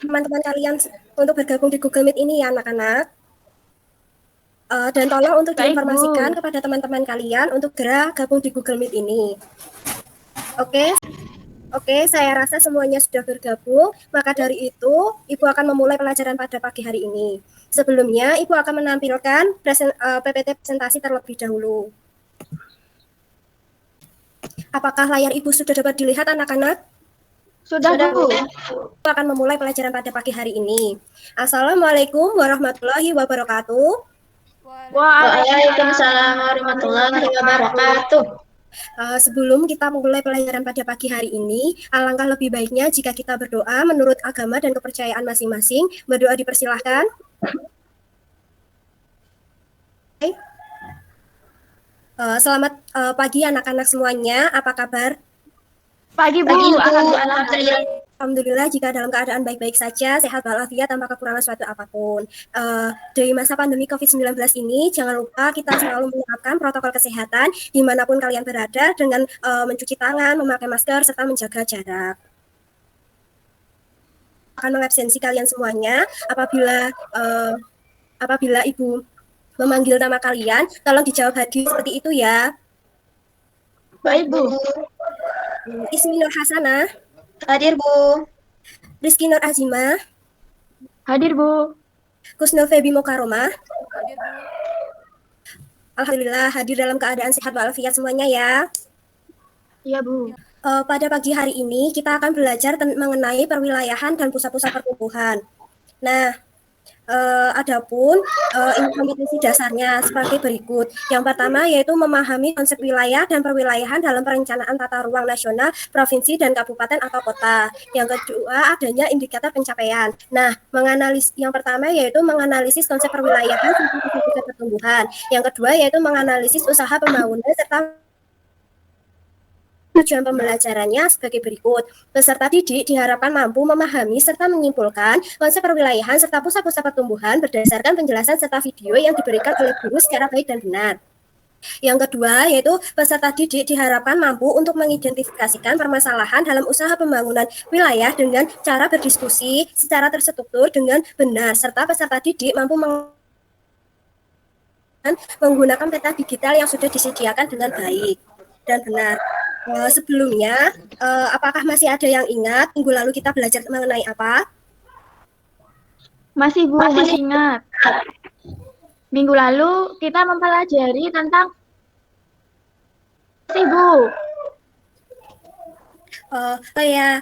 teman-teman kalian untuk bergabung di Google Meet ini ya anak-anak. Dan tolong untuk Baik, diinformasikan Bu. kepada teman-teman kalian untuk segera gabung di Google Meet ini. Oke, saya rasa semuanya sudah bergabung. Maka dari itu, Ibu akan memulai pelajaran pada pagi hari ini. Sebelumnya, Ibu akan menampilkan PPT presentasi terlebih dahulu. Apakah layar Ibu sudah dapat dilihat anak-anak? Sudah, Bu. Akan memulai pelajaran pada pagi hari ini. Assalamualaikum warahmatullahi wabarakatuh. Waalaikumsalam warahmatullahi wabarakatuh. Sebelum kita mulai pelajaran pada pagi hari ini, alangkah lebih baiknya jika kita berdoa menurut agama dan kepercayaan masing-masing. Berdoa dipersilahkan. Selamat pagi anak-anak semuanya. Apa kabar? Pagi, Bu. Alhamdulillah. Alhamdulillah jika dalam keadaan baik-baik saja, sehat walafiat tanpa kekurangan suatu apapun. Dari masa pandemi COVID-19 ini, jangan lupa kita selalu menerapkan protokol kesehatan dimanapun kalian berada dengan mencuci tangan, memakai masker, serta menjaga jarak. Akan mengabsensi kalian semuanya apabila Ibu memanggil nama kalian, tolong dijawab hadir seperti itu ya. Baik, Bu. Ismi Nur Hasanah. Hadir, Bu. Rizky Nur Azimah. Hadir, Bu. Kusnul Febi Mokaromah. Hadir, Bu. Alhamdulillah hadir dalam keadaan sehat walafiat semuanya ya. Iya, Bu. Pada pagi hari ini kita akan belajar mengenai perwilayahan dan pusat-pusat pertumbuhan. Nah, adapun kompetensi dasarnya sebagai berikut. Yang pertama yaitu memahami konsep wilayah dan perwilayahan dalam perencanaan tata ruang nasional, provinsi, dan kabupaten atau kota. Yang kedua adanya indikator pencapaian. Nah, yang pertama yaitu menganalisis konsep perwilayahan serta pusat pertumbuhan. Yang kedua yaitu menganalisis usaha pembangunan serta tujuan pembelajarannya sebagai berikut. Peserta didik diharapkan mampu memahami serta menyimpulkan konsep perwilayahan serta pusat-pusat pertumbuhan berdasarkan penjelasan serta video yang diberikan oleh guru secara baik dan benar. Yang kedua, yaitu peserta didik diharapkan mampu untuk mengidentifikasikan permasalahan dalam usaha pembangunan wilayah dengan cara berdiskusi secara terstruktur dengan benar, serta peserta didik mampu menggunakan peta digital yang sudah disediakan dengan baik dan benar. Sebelumnya, apakah masih ada yang ingat minggu lalu kita belajar mengenai apa? Masih, Bu, masih ingat. Minggu lalu kita mempelajari tentang Bu. Ya,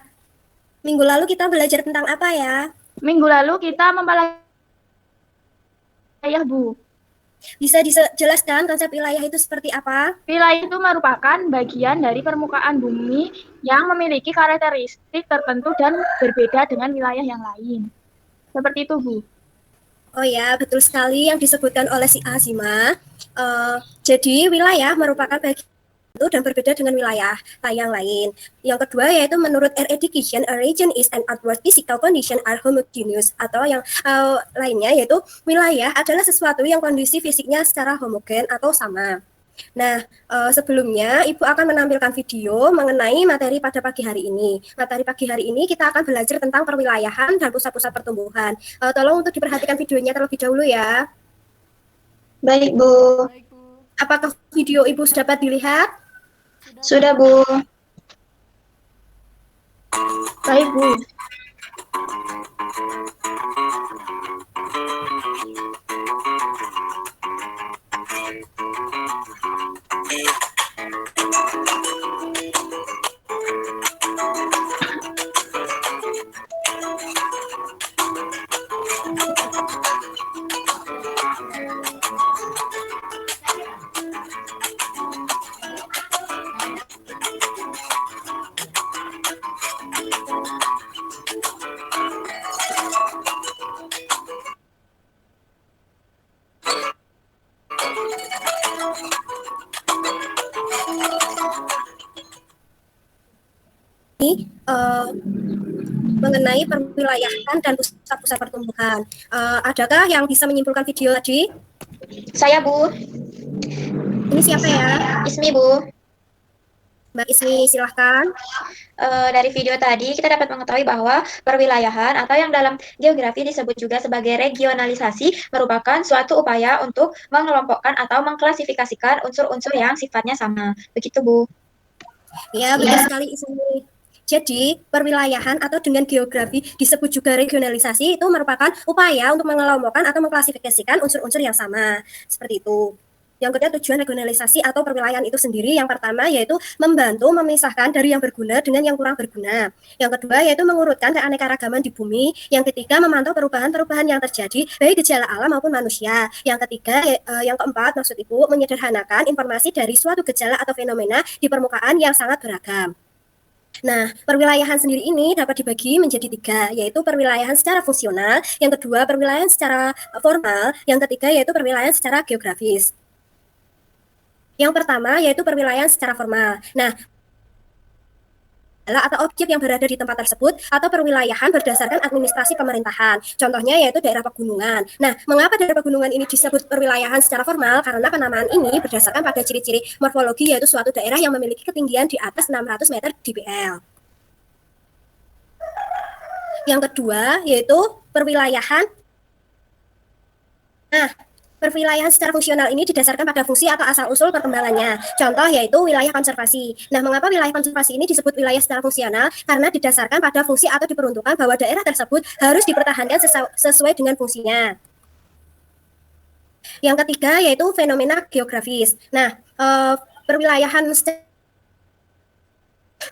minggu lalu kita belajar tentang apa ya? Minggu lalu kita mempelajari wilayah, Bu. Bisa dijelaskan konsep wilayah itu seperti apa? Wilayah itu merupakan bagian dari permukaan bumi yang memiliki karakteristik tertentu dan berbeda dengan wilayah yang lain. Seperti itu, Bu. Oh ya, betul sekali yang disebutkan oleh si Azima. Jadi wilayah merupakan bagian itu dan berbeda dengan wilayah yang lain. Yang kedua yaitu menurut Air Education, a region is an outward physical condition are homogeneous, atau yang lainnya yaitu wilayah adalah sesuatu yang kondisi fisiknya secara homogen atau sama. Nah, sebelumnya Ibu akan menampilkan video mengenai materi pada pagi hari ini. Materi pagi hari ini kita akan belajar tentang perwilayahan dan pusat-pusat pertumbuhan. Tolong untuk diperhatikan videonya terlebih dahulu ya. Baik, Bu. Apakah video Ibu sudah dapat dilihat? Sudah, Bu. Baik, Bu. Mengenai perwilayahan dan pusat-pusat pertumbuhan. Adakah yang bisa menyimpulkan video tadi? Saya, Bu. Ini siapa ya? Ismi, Bu. Mbak Ismi, silahkan. Dari video tadi kita dapat mengetahui bahwa perwilayahan atau yang dalam geografi disebut juga sebagai regionalisasi merupakan suatu upaya untuk mengelompokkan atau mengklasifikasikan unsur-unsur yang sifatnya sama. Begitu, Bu. Ya, betul sekali Ismi. Jadi, perwilayahan atau dengan geografi disebut juga regionalisasi itu merupakan upaya untuk mengelompokkan atau mengklasifikasikan unsur-unsur yang sama. Seperti itu. Yang kedua, tujuan regionalisasi atau perwilayahan itu sendiri yang pertama yaitu membantu memisahkan dari yang berguna dengan yang kurang berguna. Yang kedua yaitu mengurutkan keanekaragaman di bumi. Yang ketiga memantau perubahan-perubahan yang terjadi baik gejala alam maupun manusia. Yang ketiga, yang keempat maksud Ibu menyederhanakan informasi dari suatu gejala atau fenomena di permukaan yang sangat beragam. Nah, perwilayahan sendiri ini dapat dibagi menjadi tiga, yaitu perwilayahan secara fungsional, yang kedua perwilayahan secara formal, yang ketiga yaitu perwilayahan secara geografis. Yang pertama yaitu perwilayahan secara formal. Nah, atau objek yang berada di tempat tersebut atau perwilayahan berdasarkan administrasi pemerintahan. Contohnya yaitu daerah pegunungan. Nah, mengapa daerah pegunungan ini disebut perwilayahan secara formal? Karena penamaan ini berdasarkan pada ciri-ciri morfologi yaitu suatu daerah yang memiliki ketinggian di atas 600 meter dpl. Yang kedua yaitu perwilayahan. Nah, perwilayahan secara fungsional ini didasarkan pada fungsi atau asal-usul perkembangannya. Contoh yaitu wilayah konservasi. Nah, mengapa wilayah konservasi ini disebut wilayah secara fungsional? Karena didasarkan pada fungsi atau diperuntukkan bahwa daerah tersebut harus dipertahankan sesuai dengan fungsinya. Yang ketiga yaitu fenomena geografis. Nah, perwilayahan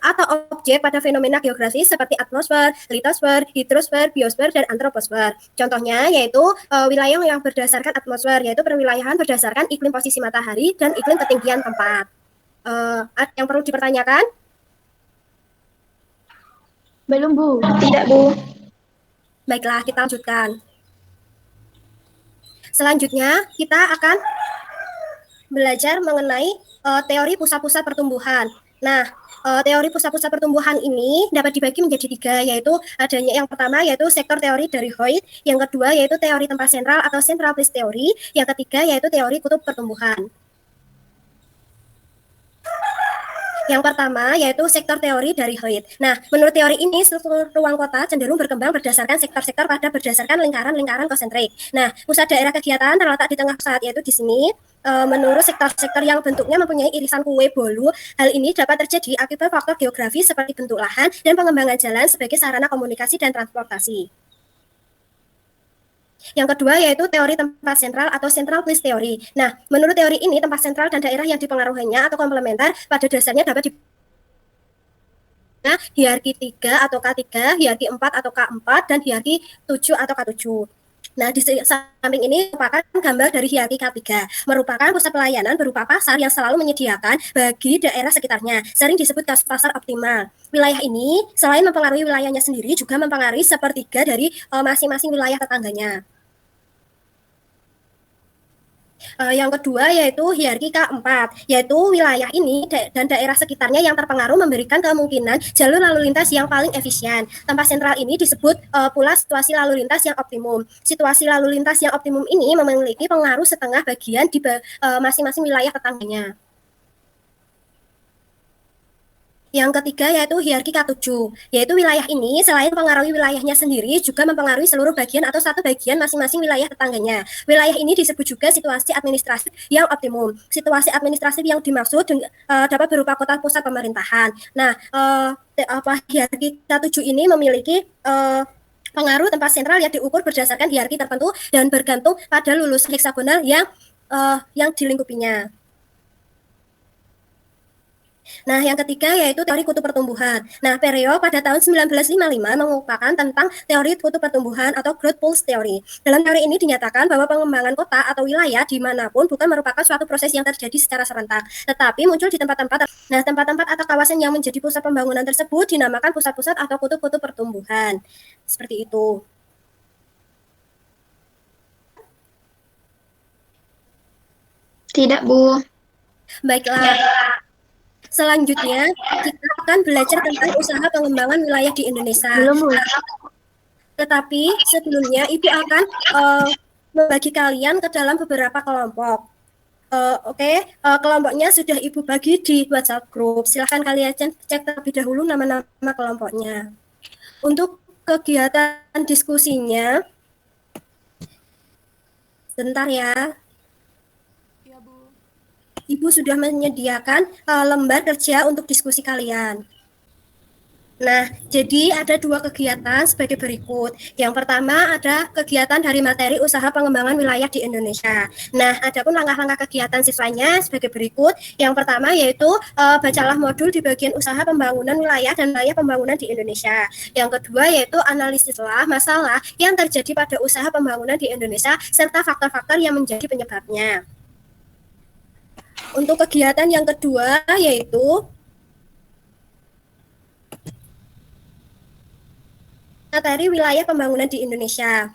atau objek pada fenomena geografis seperti atmosfer, litosfer, hidrosfer, biosfer, dan antroposfer. Contohnya yaitu wilayah yang berdasarkan atmosfer, yaitu perwilayahan berdasarkan iklim posisi matahari dan iklim ketinggian tempat. Yang perlu dipertanyakan? Belum, Bu. Tidak, Bu. Baiklah, kita lanjutkan. Selanjutnya, kita akan belajar mengenai teori pusat-pusat pertumbuhan. Nah, teori pusat-pusat pertumbuhan ini dapat dibagi menjadi tiga, yaitu adanya yang pertama yaitu sektor teori dari Hoyt, yang kedua yaitu teori tempat sentral atau central place theory, yang ketiga yaitu teori kutub pertumbuhan. Yang pertama yaitu sektor teori dari Hoyt. Nah, menurut teori ini struktur ruang kota cenderung berkembang berdasarkan sektor-sektor pada berdasarkan lingkaran-lingkaran konsentrik. Nah, pusat daerah kegiatan terletak di tengah pusat yaitu di sini. Menurut sektor-sektor yang bentuknya mempunyai irisan kue bolu, hal ini dapat terjadi akibat faktor geografis seperti bentuk lahan dan pengembangan jalan sebagai sarana komunikasi dan transportasi. Yang kedua yaitu teori tempat sentral atau central place theory. Nah, menurut teori ini tempat sentral dan daerah yang dipengaruhinya atau komplementer pada dasarnya dapat hierarki 3 atau K3, hierarki 4 atau K4, dan hierarki 7 atau K7. Nah, di samping ini merupakan gambar dari hierarki K3, merupakan pusat pelayanan berupa pasar yang selalu menyediakan bagi daerah sekitarnya, sering disebut pasar optimal. Wilayah ini selain mempengaruhi wilayahnya sendiri, juga mempengaruhi sepertiga dari masing-masing wilayah tetangganya. Yang kedua yaitu hierarki K4, yaitu wilayah ini dan daerah sekitarnya yang terpengaruh memberikan kemungkinan jalur lalu lintas yang paling efisien. Tempat sentral ini disebut pula situasi lalu lintas yang optimum. Situasi lalu lintas yang optimum ini memiliki pengaruh setengah bagian di masing-masing wilayah tetangganya. Yang ketiga yaitu hierarki K7, yaitu wilayah ini selain mempengaruhi wilayahnya sendiri juga mempengaruhi seluruh bagian atau satu bagian masing-masing wilayah tetangganya. Wilayah ini disebut juga situasi administratif yang optimum. Situasi administratif yang dimaksud dapat berupa kota pusat pemerintahan. Nah, hierarki K7 ini memiliki pengaruh tempat sentral yang diukur berdasarkan hierarki tertentu dan bergantung pada lulusan heksagonal yang dilingkupinya. Nah, yang ketiga yaitu teori kutub pertumbuhan. Nah, Pereyo pada tahun 1955 mengupakan tentang teori kutub pertumbuhan atau growth pulse theory. Dalam teori ini dinyatakan bahwa pengembangan kota atau wilayah dimanapun bukan merupakan suatu proses yang terjadi secara serentak, tetapi muncul di tempat-tempat. Nah, tempat-tempat atau kawasan yang menjadi pusat pembangunan tersebut dinamakan pusat-pusat atau kutub-kutub pertumbuhan. Seperti itu. Tidak, Bu. Baiklah. Selanjutnya, kita akan belajar tentang usaha pengembangan wilayah di Indonesia. Belum, Bu. Tetapi sebelumnya Ibu akan membagi kalian ke dalam beberapa kelompok. Kelompoknya sudah Ibu bagi di WhatsApp group. Silahkan kalian cek terlebih dahulu nama-nama kelompoknya. Untuk kegiatan diskusinya, bentar ya. Iya, Bu. Ibu sudah menyediakan lembar kerja untuk diskusi kalian. Nah, jadi ada 2 kegiatan sebagai berikut. Yang pertama ada kegiatan dari materi usaha pengembangan wilayah di Indonesia. Nah, adapun langkah-langkah kegiatan siswanya sebagai berikut. Yang pertama yaitu bacalah modul di bagian usaha pembangunan wilayah dan wilayah pembangunan di Indonesia. Yang kedua yaitu analisislah masalah yang terjadi pada usaha pembangunan di Indonesia serta faktor-faktor yang menjadi penyebabnya. Untuk kegiatan yang kedua yaitu materi wilayah pembangunan di Indonesia.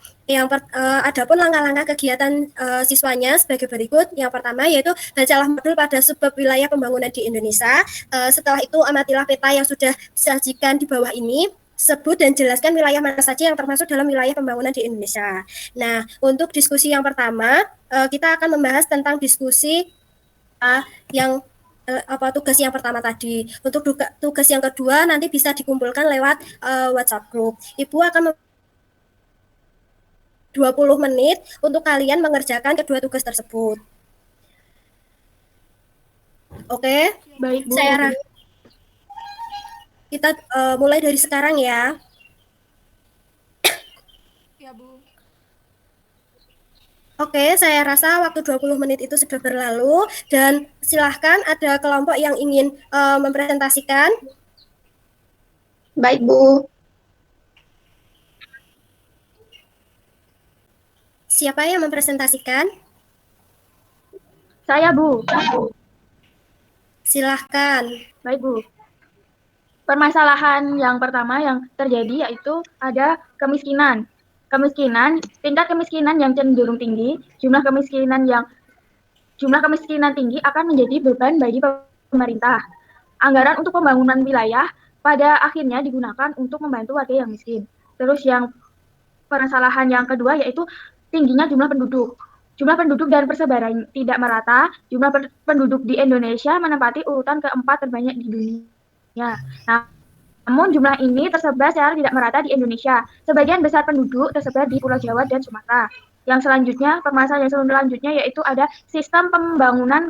Adapun langkah-langkah kegiatan siswanya sebagai berikut. Yang pertama yaitu bacalah modul pada subbab wilayah pembangunan di Indonesia. Setelah itu amatilah peta yang sudah disajikan di bawah ini. Sebut dan jelaskan wilayah mana saja yang termasuk dalam wilayah pembangunan di Indonesia. Nah, untuk diskusi yang pertama, kita akan membahas tentang diskusi yang tugas yang pertama tadi. Untuk tugas yang kedua nanti bisa dikumpulkan lewat WhatsApp group. Ibu akan 20 menit untuk kalian mengerjakan kedua tugas tersebut. Oke? Baik, Bu. Kita mulai dari sekarang ya. Iya, Bu. Oke, saya rasa waktu 20 menit itu sudah berlalu dan silahkan ada kelompok yang ingin mempresentasikan. Baik, Bu. Siapa yang mempresentasikan? Saya, Bu. Silahkan. Baik, Bu. Permasalahan yang pertama yang terjadi yaitu ada kemiskinan. Tingkat kemiskinan yang cenderung tinggi, jumlah kemiskinan tinggi akan menjadi beban bagi pemerintah. Anggaran untuk pembangunan wilayah pada akhirnya digunakan untuk membantu warga yang miskin. Terus yang permasalahan yang kedua yaitu tingginya jumlah penduduk. Jumlah penduduk dan persebaran tidak merata. Jumlah penduduk di Indonesia menempati urutan keempat terbanyak di dunia. Namun jumlah ini tersebar secara tidak merata di Indonesia. Sebagian besar penduduk tersebar di Pulau Jawa dan Sumatera. Yang selanjutnya, permasalahan yang selanjutnya yaitu ada sistem pembangunan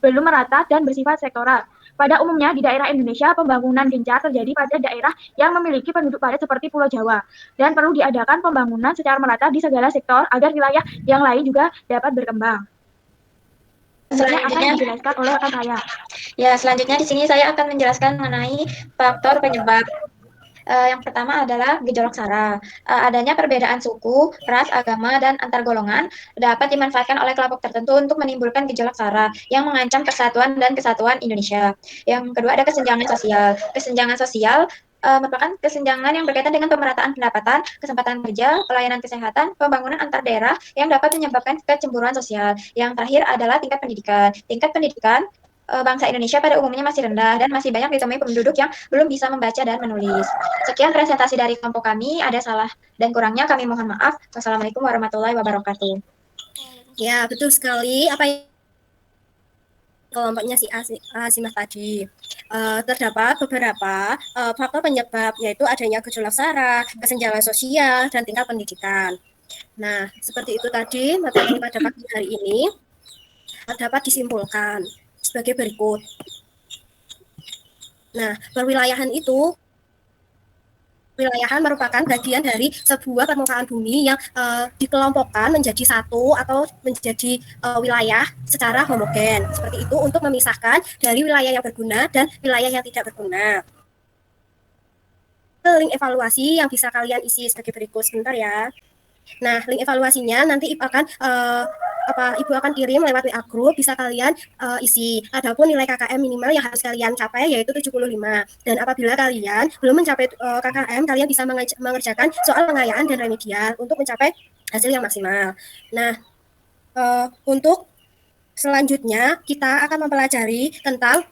belum merata dan bersifat sektoral. Pada umumnya di daerah Indonesia, pembangunan gencar terjadi pada daerah yang memiliki penduduk padat seperti Pulau Jawa. Dan perlu diadakan pembangunan secara merata di segala sektor agar wilayah yang lain juga dapat berkembang. Selanjutnya akan dijelaskan oleh rekan saya. Ya, selanjutnya di sini saya akan menjelaskan mengenai faktor penyebab. Yang pertama adalah gejolak SARA. Adanya perbedaan suku, ras, agama, dan antar golongan dapat dimanfaatkan oleh kelompok tertentu untuk menimbulkan gejolak SARA yang mengancam persatuan dan kesatuan Indonesia. Yang kedua ada kesenjangan sosial. Kesenjangan sosial merupakan kesenjangan yang berkaitan dengan pemerataan pendapatan, kesempatan kerja, pelayanan kesehatan, pembangunan antar daerah yang dapat menyebabkan kecemburuan sosial. Yang terakhir adalah tingkat pendidikan. Tingkat pendidikan bangsa Indonesia pada umumnya masih rendah dan masih banyak ditemui penduduk yang belum bisa membaca dan menulis. Sekian presentasi dari kelompok kami. Ada salah dan kurangnya kami mohon maaf. Wassalamualaikum warahmatullahi wabarakatuh. Ya, betul sekali apa yang kelompoknya si Azimah tadi. Terdapat beberapa faktor penyebab, yaitu adanya gejolak SARA, kesenjangan sosial, dan tingkat pendidikan. Nah, seperti itu tadi materi pada pagi hari ini dapat disimpulkan sebagai berikut. Nah, Perwilayahan merupakan bagian dari sebuah permukaan bumi yang dikelompokkan menjadi satu atau menjadi wilayah secara homogen. Seperti itu untuk memisahkan dari wilayah yang berguna dan wilayah yang tidak berguna. Link evaluasi yang bisa kalian isi sebagai berikut. Sebentar ya. Nah, link evaluasinya nanti Ibu akan kirim lewat WA group, bisa kalian isi. Adapun nilai KKM minimal yang harus kalian capai yaitu 75. Dan apabila kalian belum mencapai KKM, kalian bisa mengerjakan soal pengayaan dan remedial untuk mencapai hasil yang maksimal. Nah, untuk selanjutnya kita akan mempelajari tentang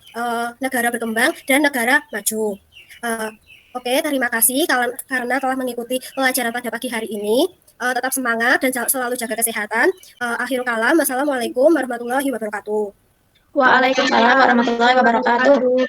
negara berkembang dan negara maju. Oke, terima kasih karena telah mengikuti pelajaran pada pagi hari ini. tetap semangat dan selalu jaga kesehatan. Akhirul kalam, wassalamualaikum warahmatullahi wabarakatuh. Waalaikumsalam warahmatullahi wabarakatuh.